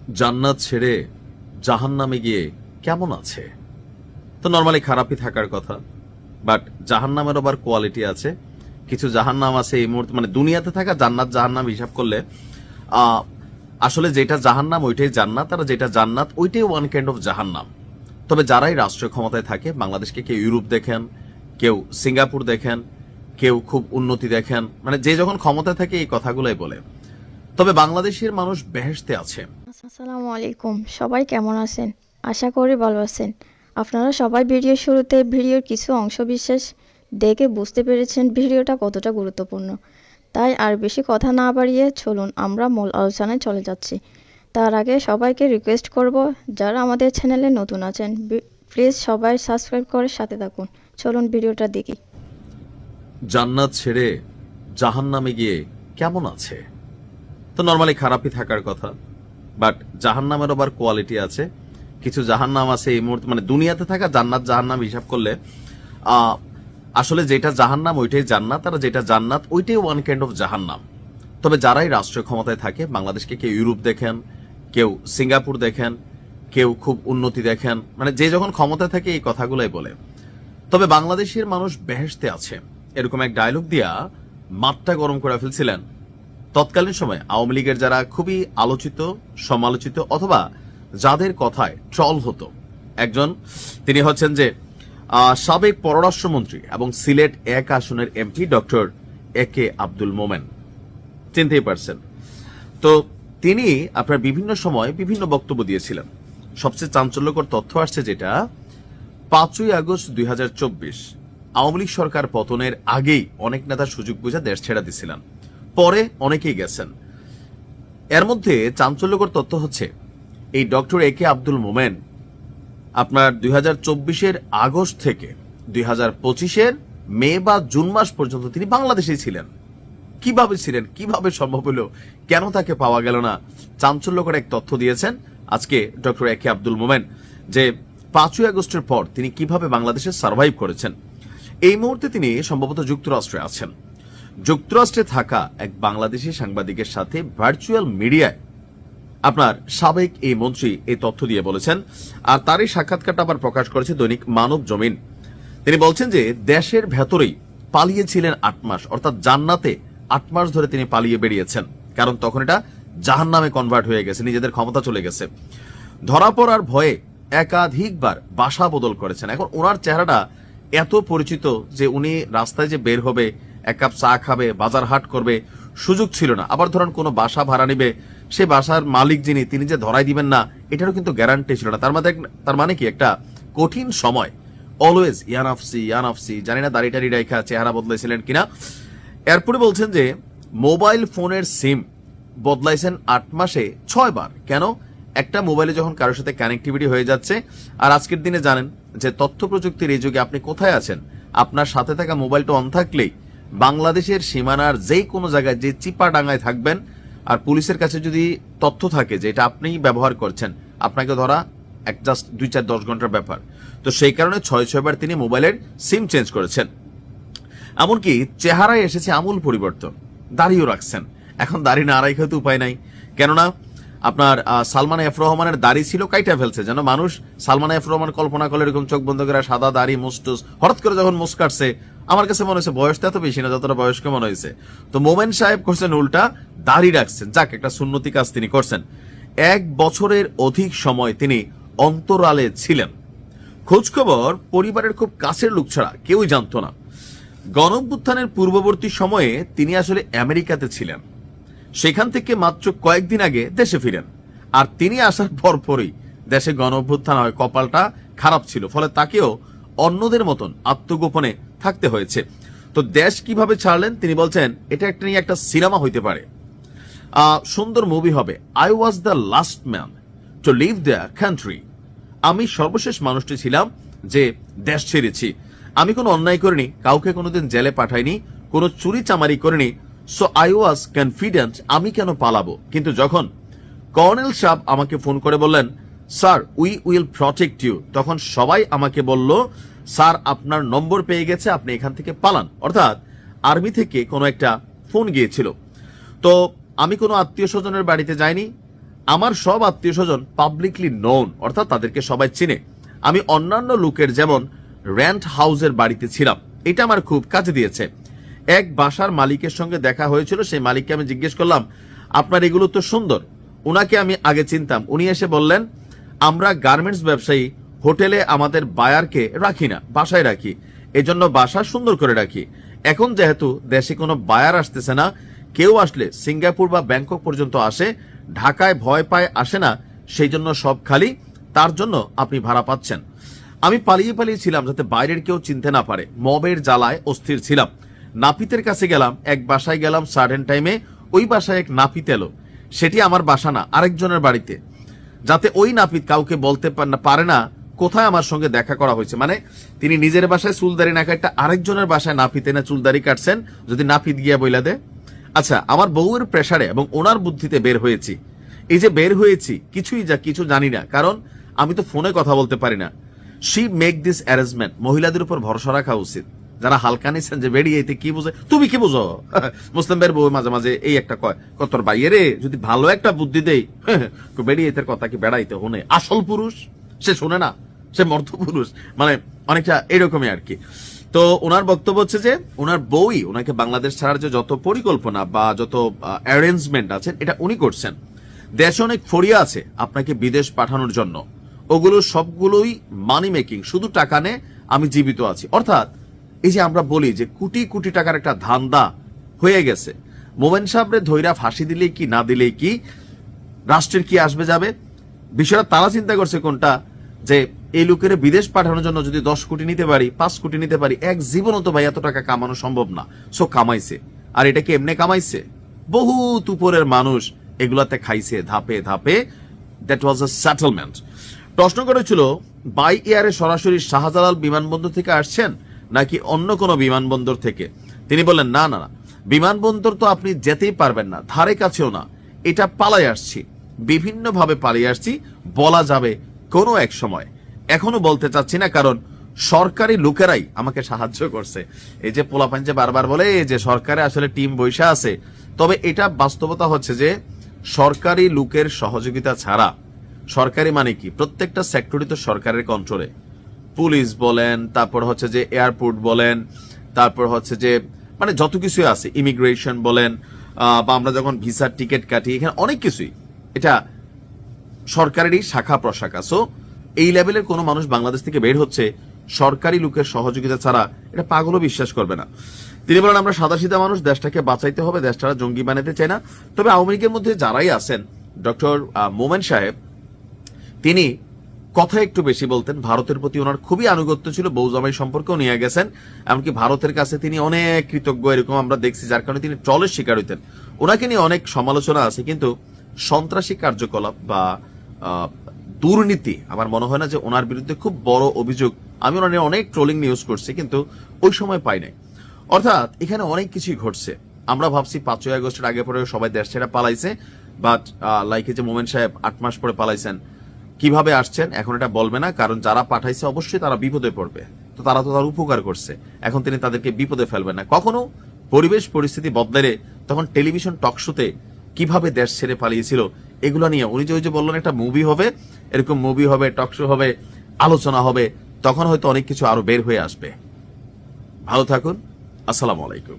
জান্নাত ছেড়ে জাহান্নামে গিয়ে কেমন আছে? তো নরমালি খারাপই থাকার কথা, বাট জাহান্নামের আবার কোয়ালিটি আছে। কিছু জাহান্নাম আছে এই মুহূর্তে, মানে দুনিয়াতে থাকা জান্নাত জাহান্নাম হিসাব করলে আসলে যেটা জাহান্নাম ওইটাই জান্নাত, আর যেটা জান্নাত ওইটাই ওয়ান কাইন্ড অফ জাহান্নাম। তবে যারাই রাষ্ট্রীয় ক্ষমতায় থাকে, বাংলাদেশকে কেউ ইউরোপ দেখেন, কেউ সিঙ্গাপুর দেখেন, কেউ খুব উন্নতি দেখেন, মানে যে যখন ক্ষমতায় থাকে এই কথাগুলোই বলে। তবে বাংলাদেশের মানুষ বেহেশতে আছে। আসসালামু আলাইকুম, সবাই কেমন আছেন? আশা করি ভালো আছেন। আপনারা সবাই ভিডিওর শুরুতে ভিডিওর কিছু অংশ বিশেষ দেখে বুঝতে পেরেছেন ভিডিওটা কতটা গুরুত্বপূর্ণ। তাই আর বেশি কথা না বাড়িয়ে চলুন আমরা মূল আলোচনায় চলে যাচ্ছি। তার আগে সবাইকে রিকোয়েস্ট করব, যারা আমাদের চ্যানেলে নতুন আছেন প্লিজ সবাই সাবস্ক্রাইব করে সাথে থাকুন। চলুন ভিডিওটা দেখি। জান্নাত ছেড়ে জাহান্নামে গিয়ে কেমন আছে? তো নরমালি খারাপই থাকার কথা, বাট জাহান্নামের আবার কোয়ালিটি আছে। কিছু জাহান্নাম আছে এই মুহূর্তে, মানে দুনিয়াতে থাকা জান্নাত জাহান্নাম হিসাব করলে আসলে যেটা জাহান্নাম ওইটাই জান্নাত, আর যেটা জান্নাত ওইটাই ওয়ান কাইন্ড অফ জাহান্নাম। তবে যারাই রাষ্ট্রীয় ক্ষমতায় থাকে, বাংলাদেশকে কেউ ইউরোপ দেখেন, কেউ সিঙ্গাপুর দেখেন, কেউ খুব উন্নতি দেখেন, মানে যে যখন ক্ষমতায় থাকে এই কথাগুলোই বলে। তবে বাংলাদেশের মানুষ বেহেশতে আছে, এরকম এক ডায়লগ দিয়া মাঠটা গরম করে ফেলছিলেন তৎকালীন সময় আওয়ামী লীগের যারা খুবই আলোচিত, সমালোচিত, অথবা যাদের কথায় ট্রল হতো। একজন তিনি হচ্ছেন যে সাবেক পররাষ্ট্রমন্ত্রী এবং সিলেট 1 আসনের এমপি ডক্টর একে আব্দুল মোমেন, চিনতেই পারছেন। তো তিনি আপনার বিভিন্ন সময় বিভিন্ন বক্তব্য দিয়েছিলেন। সবচেয়ে চাঞ্চল্যকর তথ্য আসছে যেটা 5ই আগস্ট 2024 আওয়ামী লীগ সরকার পতনের আগেই অনেক নেতা সুযোগ বুঝে দেশ ছেড়ে দিয়েছিলেন, পরে অনেকেই গেছেন। এর মধ্যে চাঞ্চল্যকর তথ্য হচ্ছে এই ডক্টর একে আব্দুল মোমেন আপনার 2024-এর আগস্ট থেকে 2025-এর মে বা জুন মাস পর্যন্ত তিনি বাংলাদেশেই ছিলেন। কিভাবে ছিলেন, কিভাবে সম্ভব হলো, কেন তাকে পাওয়া গেল না? চাঞ্চল্যকর এক তথ্য দিয়েছেন আজকে ডক্টর একে আব্দুল মোমেন, যে 5ই আগস্টের পর তিনি কিভাবে বাংলাদেশে সার্ভাইভ করেছেন। এই মুহূর্তে তিনি সম্ভবত যুক্তরাষ্ট্রে আছেন। যুক্তরাষ্ট্রে থাকা এক বাংলাদেশি সাংবাদিকের সাথে ভার্চুয়াল মিডিয়ায় আপনার সাবেক এই মন্ত্রী এই তথ্য দিয়ে বলেছেন, আর তারই সাক্ষাৎকারটা আবার প্রকাশ করেছে দৈনিক মানব জমিন। তিনি বলছেন যে দেশের ভেতরেই পালিয়েছিলেন 8 মাস, অর্থাৎ জান্নাতে 8 মাস ধরে তিনি পালিয়ে বেরিয়েছেন, কারণ তখন এটা জাহান্নামে কনভার্ট হয়ে গেছে, নিজেদের ক্ষমতা চলে গেছে। ধরা পড়ার ভয়ে একাধিকবার বাসা বদল করেছেন। এখন ওনার চেহারাটা এত পরিচিত যে উনি রাস্তায় যে বের হবে, এক কাপ চা খাবে, বাজার হাট করবে, সুযোগ ছিল না। আবার ধরেন কোনো বাসা ভাড়া নিবে, সে বাসার মালিক যিনি তিনি যে ধরাই দিবেন না এটারও কিন্তু গ্যারান্টি ছিল না। তার মানে কি একটা কঠিন সময়, অলওয়েজ ইয়ানাফসি, জানি না দাড়ি টাড়ি রেখা চেহারা বদলাইছিলেন কিনা। এরপরে বলছেন যে মোবাইল ফোনের সিম বদলাইছেন 8 মাসে 6 বার। কেন? একটা মোবাইলে যখন কারোর সাথে কানেক্টিভিটি হয়ে যাচ্ছে, আর আজকের দিনে জানেন যে তথ্য প্রযুক্তির এই যুগে আপনি কোথায় আছেন, আপনার সাথে থাকা মোবাইলটা অন থাকলেই বাংলাদেশের সীমানার যেই কোনো জায়গায় যে চিপা ডাঙ্গায় থাকবেন, আর পুলিশের কাছে যদি তথ্য থাকে যে এটা আপনিই ব্যবহার করছেন, আপনাকে ধরা এক জাস্ট 2-4-10 ঘন্টার ব্যাপার। তো সেই কারণে 6 বার তিনি মোবাইলের সিম চেঞ্জ করেছেন। এমনকি চেহারায় এসেছে আমূল পরিবর্তন, দাড়িও রাখছেন। এখন দাড়ি না রাখা তো উপায় নাই, কেননা আপনার সালমান এফ রহমানের দাড়ি ছিল, কাইটা ফেলছে, যেন মানুষ সালমান এফ রহমান কল্পনা করলে এরকম চোখ বন্ধ করে সাদা দাড়ি মুস্টুস, হঠাৎ করে যখন মুস কাটছে আমার কাছে মনে হয়েছে বয়সটা এত বেশি না যতটা বয়স্ক মনে হয়েছে। তো মোমেন সাহেব করছেন উল্টা, দাড়ি রাখছেন। যাক, একটা সুন্নতি কাজ তিনি করছেন। 1 বছরের অধিক সময় তিনি অন্তরালে ছিলেন, খোঁজখবর পরিবারের খুব কাছের লোক ছাড়া কেউই জানতো না। গণঅভ্যুত্থানের পূর্ববর্তী সময়ে তিনি আসলে আমেরিকাতে ছিলেন, সেখান থেকে মাত্র কয়েকদিন আগে দেশে ফিরেন। আর তিনি আসার পরপরই দেশে গণঅভ্যুত্থান হয়। কপালটা খারাপ ছিল, ফলে তাকেও অন্যদের মতন আত্মগোপনে থাকতে হয়েছে। তো দেশ কিভাবে ছাড়লেন তিনি বলছেন এটা একটা নিয়ে একটা সিনেমা হইতে পারে, সুন্দর মুভি হবে। I was the last man to leave the country. আমি সর্বশেষ মানুষটি ছিলাম যে দেশ ছেড়েছি। আমি কোনো অন্যায় করিনি, কাউকে কোনোদিন জেলে পাঠাইনি, কোনো চুরি চামারি করিনি। সো আই ওয়াজ কনফিডেন্ট আমি কেন পালাবো। কিন্তু যখন কর্নেল সাহেব আমাকে ফোন করে বললেন sir we will protect you, তখন সবাই আমাকে বলল স্যার আপনার নম্বর পেয়ে গেছে, আপনি এখান থেকে পালান। অর্থাৎ আর্মি থেকে কোনো একটা ফোন গিয়েছিল। তো আমি কোনো আত্মীয় স্বজনের বাড়িতে যাইনি, আমার সব আত্মীয় স্বজন পাবলিকলি নোন, অর্থাৎ তাদেরকে সবাই চিনে। আমি অন্যান্য লোকের যেমন রেন্ট হাউসের বাড়িতে ছিলাম, এটা আমার খুব কাজে দিয়েছে। এক বাসার মালিকের সঙ্গে দেখা হয়েছিল, সেই মালিককে আমি জিজ্ঞেস করলাম, আপনার এগুলো তো সুন্দর। উনাকে আমি আগে চিনতাম। উনি এসে বললেন, আমরা গার্মেন্টস ব্যবসায়ী, হোটেলে আমাদের বায়ারকে রাখি না, বাসায় রাখি, এজন্য বাসা সুন্দর করে রাখি। এখন যেহেতু দেশে কোনো বায়ার আসতেছে না, কেউ আসলে সিঙ্গাপুর বা ব্যাংকক পর্যন্ত আসে, ঢাকায় ভয় পায় আসে না, সেই জন্য সব খালি, তার জন্য আপনি ভাড়া পাচ্ছেন। আমি পালিয়ে ছিলাম যাতে বাইরের কেউ চিনতে না পারে, মবের জ্বালায় অস্থির ছিলাম। নাপিতের কাছে গেলাম, এক বাসায় গেলাম সার্টেন টাইমে, ওই বাসায় এক নাপিত এলো, সেটি আমার বাসা না, আরেকজনের বাড়িতে, যাতে ওই নাপিত কাউকে বলতে পারে না কোথায় আমার সঙ্গে দেখা করা হয়েছে। মানে তিনি নিজের বাসায় চুলদারি না কাটটা আরেকজনের বাসায় নাপিত এনে চুলদারি কাটছেন, যদি নাপিত গিয়া বইলা দে। আচ্ছা, আমার বউয়ের প্রেসারে এবং ওনার বুদ্ধিতে বের হয়েছি। এই যে বের হয়েছি, কিছু জানি না, কারণ আমি তো ফোনে কথা বলতে পারি না। She make this arrangement. মহিলাদের উপর ভরসা রাখা উচিত, যারা হালকা নিচ্ছেন যে বেরিয়ে এতে কি বুঝে, তুমি কি বুঝো? মুসলিম ভাইয়ের বউ মাঝে মাঝে এই একটা কয়, তোর বাইরে যদি ভালো একটা বুদ্ধি দেই, বেরিয়ে এদের কথা কি বেড়াইতে হনে? আসল পুরুষ সে শোনে না, সে মর্দ পুরুষ, মানে অনেকটা এরকমই আর কি। তো ওনার বক্তব্য হচ্ছে যে ওনার বউই ওনাকে বাংলাদেশ ছাড়ার যে যত পরিকল্পনা বা যত অ্যারেঞ্জমেন্ট আছে, এটা উনি করছেন। দেশে অনেক ফড়িয়া আছে আপনাকে বিদেশ পাঠানোর জন্য, ওগুলো সবগুলোই মানি মেকিং, শুধু টাকা নে, আমি জীবিত আছি। অর্থাৎ এই যে আমরা বলি যে কোটি কোটি টাকার একটা ধান্দা হয়ে গেছে, মোমেন সাহেবরে ধৈরা ফাঁসি দিলেই কি না দিলেই কি, রাষ্ট্রের কি আসবে যাবে, বিষয়টা তারা চিন্তা করছে কোনটা, যে এই লোকের বিদেশ পাঠানোর জন্য যদি 10 কোটি নিতে পারি, 5 কোটি নিতে পারি, এক জীবনও তো ভাই এত টাকা কামানো সম্ভব না। সো কামাইছে, আর এটা কি এমনি কামাইছে? বহুত উপরের মানুষ এগুলাতে খাইছে ধাপে ধাপে। That was a settlement. প্রশ্ন করেছিল, বাই এয়ারে সরাসরি শাহজালাল বিমানবন্দর থেকে আসছেন নাকি অন্য কোনো বিমানবন্দর থেকে? তিনি বললেন, না না না, বিমানবন্দর তো আপনি যেতেই পারবেন না, ধারে কাছেও না, এটা পালাই আসছি, বিভিন্নভাবে পালিয়ে আসছি, বলা যাবে কোনো এক সময়। এখনো বলতে চাচ্ছি না, কারণ সরকারি লোকেরাই আমাকে সাহায্য করছে। এই যে পোলাপান যে বারবার বলে যে সরকারে আসলে টিম বৈশা আছে, তবে এটা বাস্তবতা হচ্ছে যে সরকারি লোকের সহযোগিতা ছাড়া, সরকারি মানে কি, প্রত্যেকটা সেক্টরই তো সরকারের কন্ট্রোলে। পুলিশ বলেন, তারপর হচ্ছে যে এয়ারপোর্ট বলেন, তারপর হচ্ছে যে মানে যত কিছু আছে, ইমিগ্রেশন বলেন, বা আমরা যখন ভিসার টিকিট কাটি, এখানে অনেক কিছুই এটা সরকারেরই শাখা প্রশাখা। সো এই লেভেলের কোনো মানুষ বাংলাদেশ থেকে বের হচ্ছে সরকারি লোকের সহযোগিতা ছাড়া, এটা পাগলও বিশ্বাস করবে না। তিনি বলেন, আমরা সাদাসিধা মানুষ, দেশটাকে বাঁচাইতে হবে, দেশটা জঙ্গি বানাতে চাই না। তবে আওয়ামী লীগের মধ্যে যারাই আছেন, ডক্টর মোমেন সাহেব, তিনি কথা একটু বেশি বলতেন, ভারতের প্রতি ওনার খুবই আনুগত্য ছিল, বৌজামাই সম্পর্কেও নিয়ে গেছেন, এমনকি ভারতের কাছে তিনি অনেক কৃতজ্ঞ, এরকম আমরা দেখছি, যার কারণে তিনি ট্রলের শিকার হইতেন। ওনাকে নিয়ে অনেক সমালোচনা আছে, কিন্তু সন্ত্রাসী কার্যকলাপ বা দুর্নীতি আমার মনে হয় না যে ওনার বিরুদ্ধে খুব বড় অভিযোগ। আমি ওনার নিয়ে অনেক ট্রোলিং নিউজ করছি, কিন্তু ওই সময় পাই নাই। অর্থাৎ এখানে অনেক কিছুই ঘটছে। আমরা ভাবছি 5ই আগস্টের আগে পরে সবাই দেশ ছেড়ে পালাইছে, বাট লাইকে যে মোমেন সাহেব 8 মাস পরে পালাইছেন, কিভাবে আসছেন এখন এটা বলবে না, কারণ যারা পাঠাইছে অবশ্যই তারা বিপদে পড়বে। তো তারা তো তার উপকার করছে, এখন তিনি তাদেরকে বিপদে ফেলবেন না। কখনো পরিবেশ পরিস্থিতি বদলালে তখন টেলিভিশন টক শোতে কিভাবে দেশ ছেড়ে পালিয়েছিল এগুলো নিয়ে উনি যে বললেন একটা মুভি হবে, এরকম মুভি হবে, টক শো হবে, আলোচনা হবে, তখন হয়তো অনেক কিছু আরো বের হয়ে আসবে। ভালো থাকুন, আসসালামু আলাইকুম।